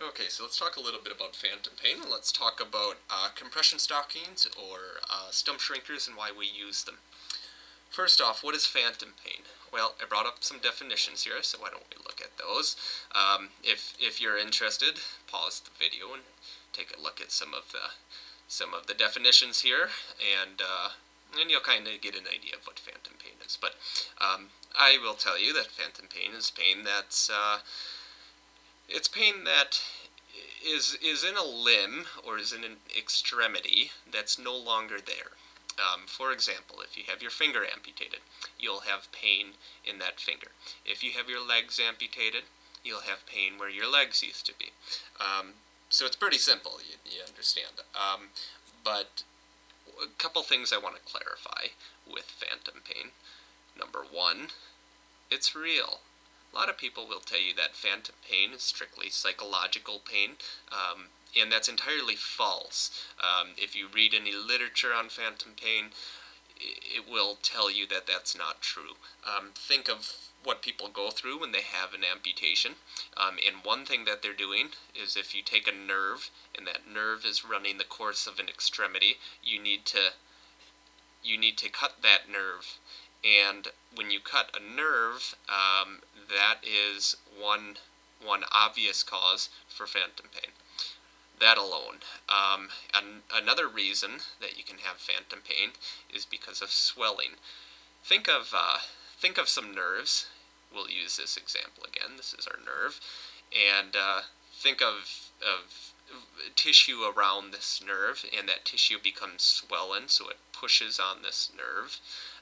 Okay, so let's talk a little bit about phantom pain. Let's talk about compression stockings or stump shrinkers and why we use them. First off, what is phantom pain? Well, I brought up some definitions here, so why don't we look at those? If you're interested, pause the video and take a look at some of the definitions here, and you'll kind of get an idea of what phantom pain is. But I will tell you that phantom pain is pain that's it's pain that is in a limb or is in an extremity that's no longer there. For example, if you have your finger amputated, you'll have pain in that finger. If you have your legs amputated, you'll have pain where your legs used to be. So it's pretty simple, you understand. But a couple things I want to clarify with phantom pain. Number one, it's real. A lot of people will tell you that phantom pain is strictly psychological pain, and that's entirely false. If you read any literature on phantom pain, it will tell you that that's not true. Think of what people go through when they have an amputation, and one thing that they're doing is if you take a nerve, and that nerve is running the course of an extremity, you need to cut that nerve. And when you cut a nerve, that is one obvious cause for phantom pain. That alone. Another reason that you can have phantom pain is because of swelling. Think of some nerves. We'll use this example again. This is our nerve, and think of tissue around this nerve, and that tissue becomes swollen, so it pushes on this nerve.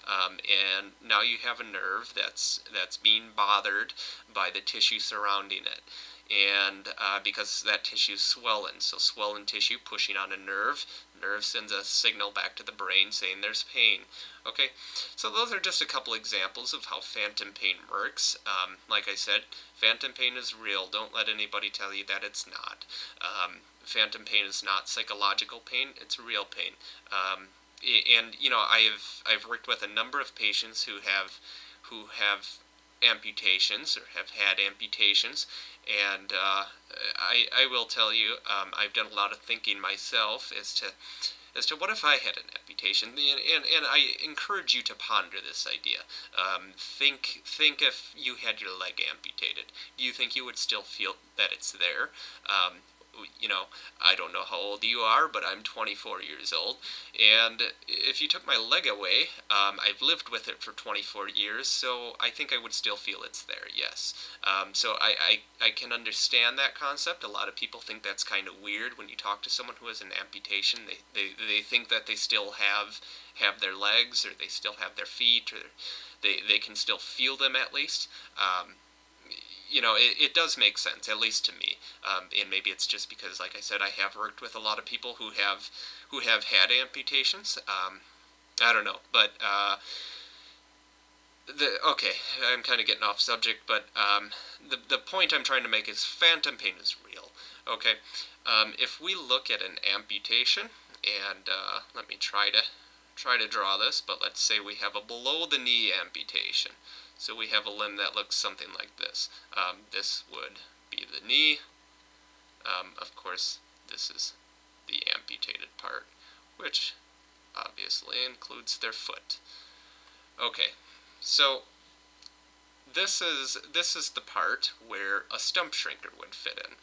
And now you have a nerve that's being bothered by the tissue surrounding it, and because that tissue is swollen, so swollen tissue pushing on a nerve sends a signal back to the brain saying there's pain. Okay, so those are just a couple examples of how phantom pain works. Like I said, phantom pain is real. Don't let anybody tell you that it's not. Phantom pain is not psychological pain; it's real pain. And I've worked with a number of patients who have amputations or have had amputations, and I will tell you, I've done a lot of thinking myself as to what if I had an amputation, and I encourage you to ponder this idea. Think if you had your leg amputated, do you think you would still feel that it's there? I don't know how old you are, but I'm 24 years old, and if you took my leg away, I've lived with it for 24 years, so I think I would still feel it's there, yes. So I can understand that concept. A lot of people think that's kind of weird when you talk to someone who has an amputation. They think that they still have their legs, or they still have their feet, or they can still feel them at least. It does make sense, at least to me. And maybe it's just because, like I said, I have worked with a lot of people who have had amputations. I don't know, but okay, I'm kind of getting off subject, but the point I'm trying to make is phantom pain is real. Okay, if we look at an amputation, and let me try to draw this, but let's say we have a below the knee amputation. So we have a limb that looks something like this. This would be the knee. Of course, this is the amputated part, which obviously includes their foot. Okay, so this is the part where a stump shrinker would fit in.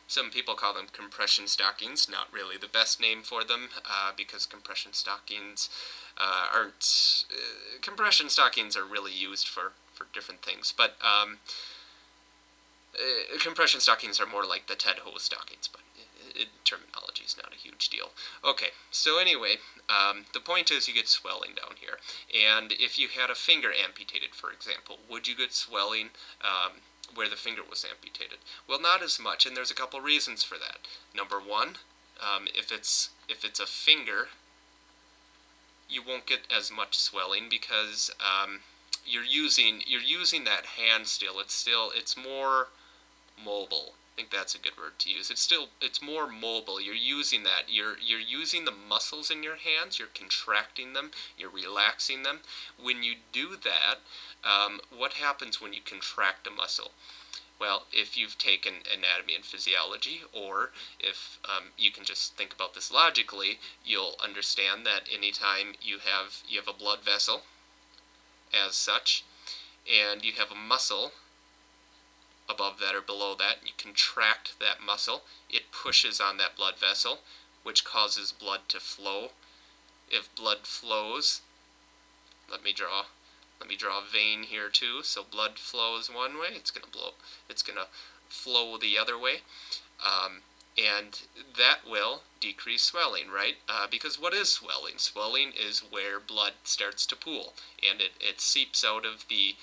Some people call them compression stockings. Not really the best name for them, because compression stockings aren't. Compression stockings are really used for different things, but compression stockings are more like the Ted Hose stockings, but terminology is not a huge deal. Okay, so anyway, the point is you get swelling down here, and if you had a finger amputated, for example, would you get swelling where the finger was amputated? Well, not as much, and there's a couple reasons for that. Number one, if it's a finger, you won't get as much swelling because you're using that hand still. It's more mobile. I think that's a good word to use. It's more mobile. You're using that. You're using the muscles in your hands. You're contracting them. You're relaxing them. When you do that, what happens when you contract a muscle? Well, if you've taken anatomy and physiology, or if you can just think about this logically, you'll understand that anytime you have a blood vessel as such, and you have a muscle above that or below that, and you contract that muscle, it pushes on that blood vessel, which causes blood to flow. If blood flows, let me draw a vein here too. So blood flows one way, it's gonna flow the other way, and that will decrease swelling, right? Because what is swelling? Swelling is where blood starts to pool, and it seeps out of the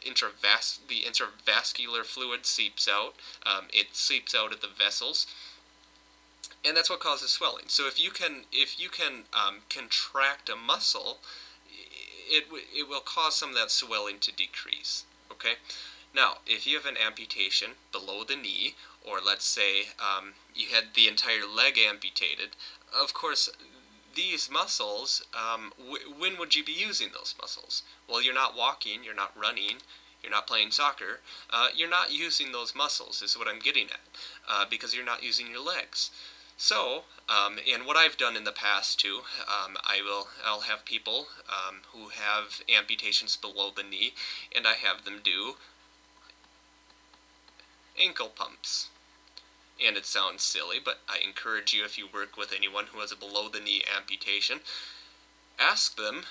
intravascular fluid seeps out. It seeps out of the vessels, and that's what causes swelling. So if you can contract a muscle, it will cause some of that swelling to decrease. Okay. Now, if you have an amputation below the knee, or let's say you had the entire leg amputated, of course, these muscles, when would you be using those muscles? Well, you're not walking, you're not running, you're not playing soccer, you're not using those muscles, is what I'm getting at, because you're not using your legs. So, and what I've done in the past too, I'll have people who have amputations below the knee, and I have them do ankle pumps. And it sounds silly, but I encourage you, if you work with anyone who has a below-the-knee amputation, ask them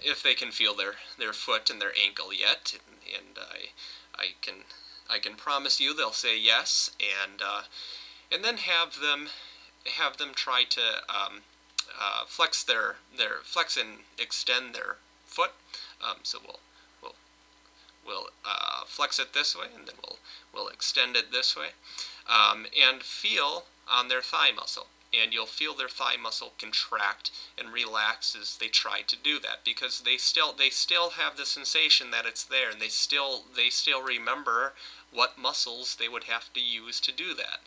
if they can feel their foot and their ankle yet, and I can promise you they'll say yes, and then have them try to flex flex and extend their foot. So we'll flex it this way, and then we'll extend it this way, and feel on their thigh muscle. And you'll feel their thigh muscle contract and relax as they try to do that, because they still have the sensation that it's there, and they still remember what muscles they would have to use to do that.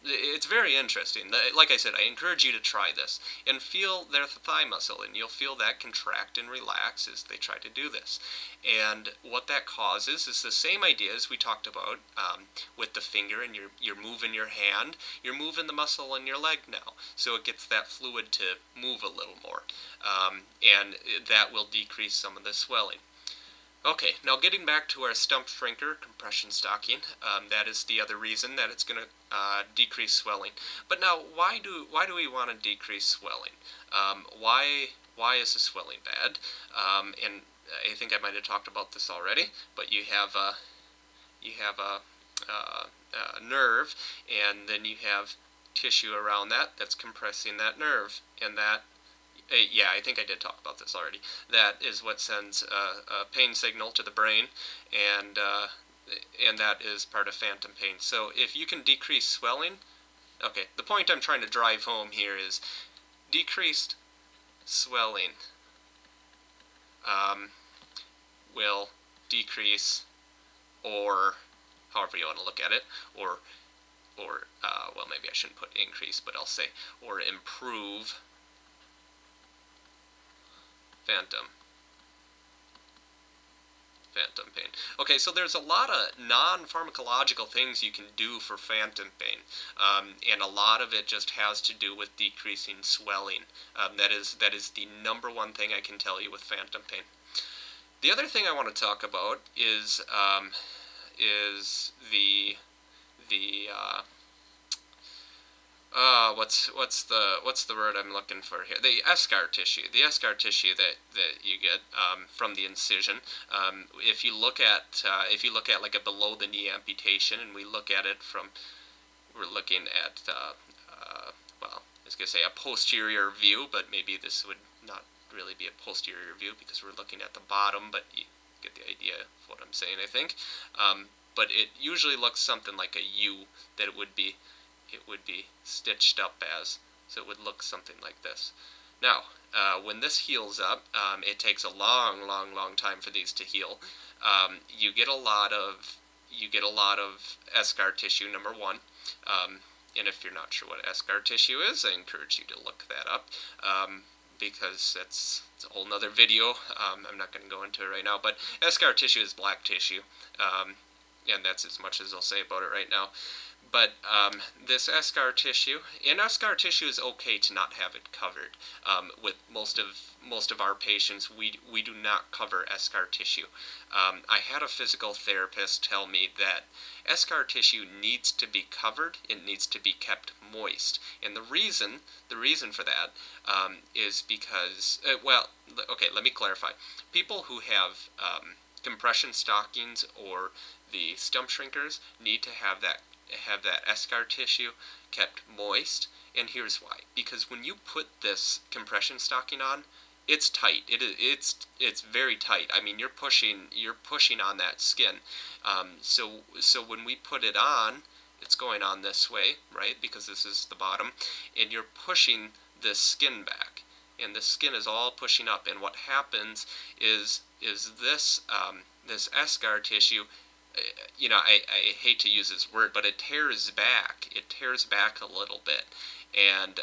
It's very interesting. Like I said, I encourage you to try this and feel their thigh muscle, and you'll feel that contract and relax as they try to do this. And what that causes is the same idea as we talked about with the finger, and you're moving your hand. You're moving the muscle in your leg now, so it gets that fluid to move a little more, and that will decrease some of the swelling. Okay, now getting back to our stump shrinker compression stocking, that is the other reason that it's going to decrease swelling. But now, why do we want to decrease swelling? Why is the swelling bad? And I think I might have talked about this already, but you have a nerve, and then you have tissue around that's compressing that nerve, and that. Yeah, I think I did talk about this already. That is what sends a pain signal to the brain, and that is part of phantom pain. So if you can decrease swelling, okay, the point I'm trying to drive home here is decreased swelling will decrease, or however you want to look at it, or well, maybe I shouldn't put increase, but I'll say, or improve phantom pain. Okay, so there's a lot of non-pharmacological things you can do for phantom pain, and a lot of it just has to do with decreasing swelling. That is the number one thing I can tell you with phantom pain. The other thing I want to talk about is the what's the word I'm looking for here? The eschar tissue. The eschar tissue that you get from the incision. If you look at like a below the knee amputation, and we're looking at well, I was gonna say a posterior view, but maybe this would not really be a posterior view because we're looking at the bottom, but you get the idea of what I'm saying, I think. But it usually looks something like a U that it would be stitched up as, so it would look something like this. Now, when this heals up, it takes a long time for these to heal. You get a lot of eschar tissue, number one, and if you're not sure what eschar tissue is, I encourage you to look that up, because it's a whole nother video. I'm not going to go into it right now, but eschar tissue is black tissue. and that's as much as I'll say about it right now. But this eschar tissue, and eschar tissue is okay to not have it covered. With most of our patients, we do not cover eschar tissue. I had a physical therapist tell me that eschar tissue needs to be covered. It needs to be kept moist, and the reason for that is because well, okay, let me clarify. People who have compression stockings or the stump shrinkers need to have that eschar tissue kept moist, and here's why. Because when you put this compression stocking on, it's tight. It's very tight. I mean, you're pushing on that skin. So when we put it on, it's going on this way, right? Because this is the bottom, and you're pushing this skin back, and the skin is all pushing up. And what happens is this this eschar tissue, you know, I hate to use this word, but it tears back. It tears back a little bit, and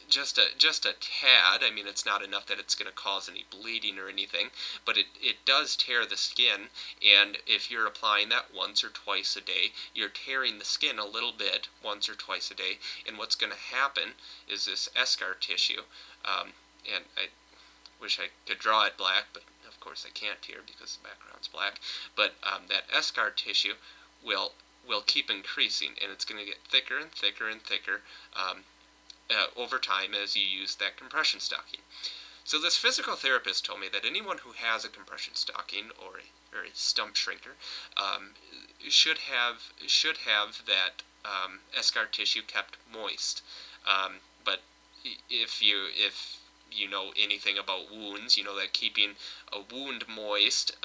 just a tad. I mean, it's not enough that it's going to cause any bleeding or anything, but it does tear the skin. And if you're applying that once or twice a day, you're tearing the skin a little bit once or twice a day. And what's going to happen is this eschar tissue, and I wish I could draw it black, but of course I can't here because the background's black. But that eschar tissue will keep increasing, and it's going to get thicker and thicker and thicker over time as you use that compression stocking. So this physical therapist told me that anyone who has a compression stocking or a stump shrinker should have that eschar tissue kept moist. But if you know anything about wounds, you know that keeping a wound moist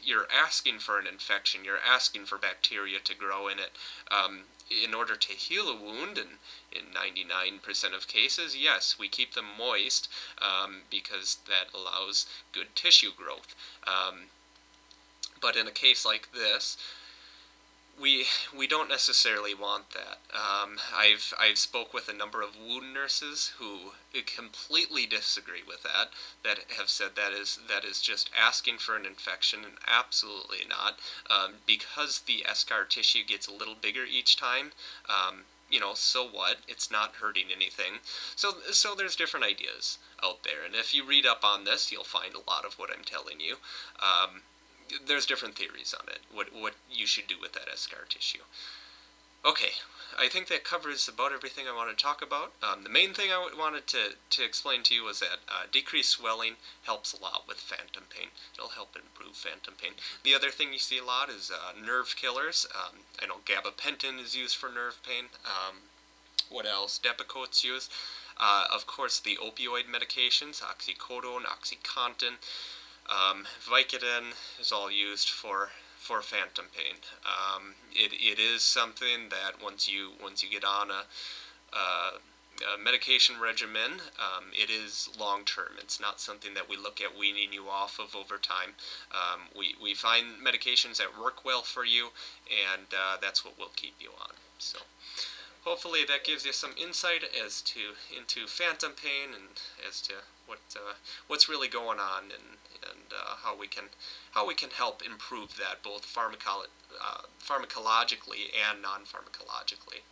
you're asking for an infection. You're asking for bacteria to grow in it. In order to heal a wound, and in 99% of cases, yes, we keep them moist because that allows good tissue growth. But in a case like this, we don't necessarily want that. I've spoke with a number of wound nurses who completely disagree with that. That have said that is just asking for an infection, and absolutely not. Because the eschar tissue gets a little bigger each time. You know, so what? It's not hurting anything. So there's different ideas out there, and if you read up on this, you'll find a lot of what I'm telling you. There's different theories on it, what you should do with that eschar tissue. Okay, I think that covers about everything I want to talk about. The main thing I wanted to explain to you was that decreased swelling helps a lot with phantom pain. It'll help improve phantom pain. The other thing you see a lot is nerve killers. I know gabapentin is used for nerve pain. What else? Depakote's used. Of course, the opioid medications, oxycodone, OxyContin. Vicodin is all used for phantom pain. It is something that once you get on a medication regimen, it is long term. It's not something that we look at weaning you off of over time. We find medications that work well for you, and that's what we'll keep you on. So hopefully that gives you some insight into phantom pain and as to what's really going on, and how we can help improve that both pharmacologically and non-pharmacologically.